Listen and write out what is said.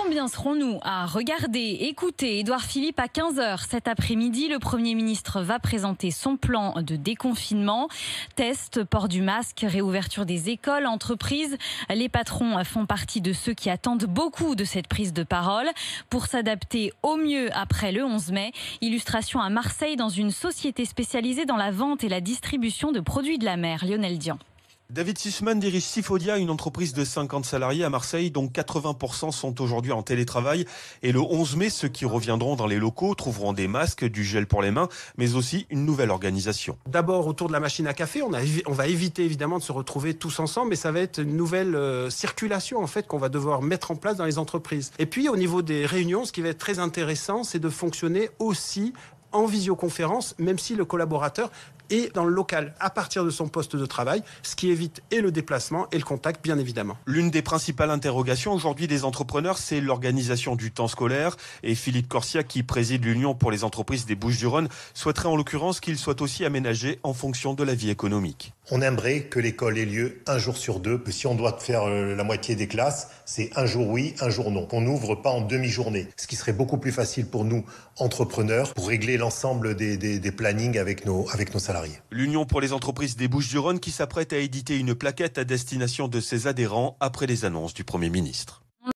Combien serons-nous à regarder, écouter Édouard Philippe à 15h cet après-midi? Le Premier ministre va présenter son plan de déconfinement. Tests, port du masque, réouverture des écoles, entreprises. Les patrons font partie de ceux qui attendent beaucoup de cette prise de parole pour s'adapter au mieux après le 11 mai. Illustration à Marseille dans une société spécialisée dans la vente et la distribution de produits de la mer. Lionel Dian. David Sussman dirige Sifodia, une entreprise de 50 salariés à Marseille, dont 80% sont aujourd'hui en télétravail. Et le 11 mai, ceux qui reviendront dans les locaux trouveront des masques, du gel pour les mains, mais aussi une nouvelle organisation. D'abord, autour de la machine à café, on va éviter évidemment de se retrouver tous ensemble, mais ça va être une nouvelle circulation en fait qu'on va devoir mettre en place dans les entreprises. Et puis, au niveau des réunions, ce qui va être très intéressant, c'est de fonctionner aussi en visioconférence, même si le collaborateur est dans le local, à partir de son poste de travail, ce qui évite et le déplacement et le contact, bien évidemment. L'une des principales interrogations aujourd'hui des entrepreneurs, c'est l'organisation du temps scolaire. Et Philippe Corsia, qui préside l'Union pour les entreprises des Bouches-du-Rhône, souhaiterait en l'occurrence qu'il soit aussi aménagé en fonction de la vie économique. On aimerait que l'école ait lieu un jour sur deux. Si on doit faire la moitié des classes, c'est un jour oui, un jour non. On n'ouvre pas en demi-journée, ce qui serait beaucoup plus facile pour nous, entrepreneurs, pour régler l'ensemble des plannings avec nos salariés. L'Union pour les entreprises des Bouches-du-Rhône qui s'apprête à éditer une plaquette à destination de ses adhérents après les annonces du Premier ministre.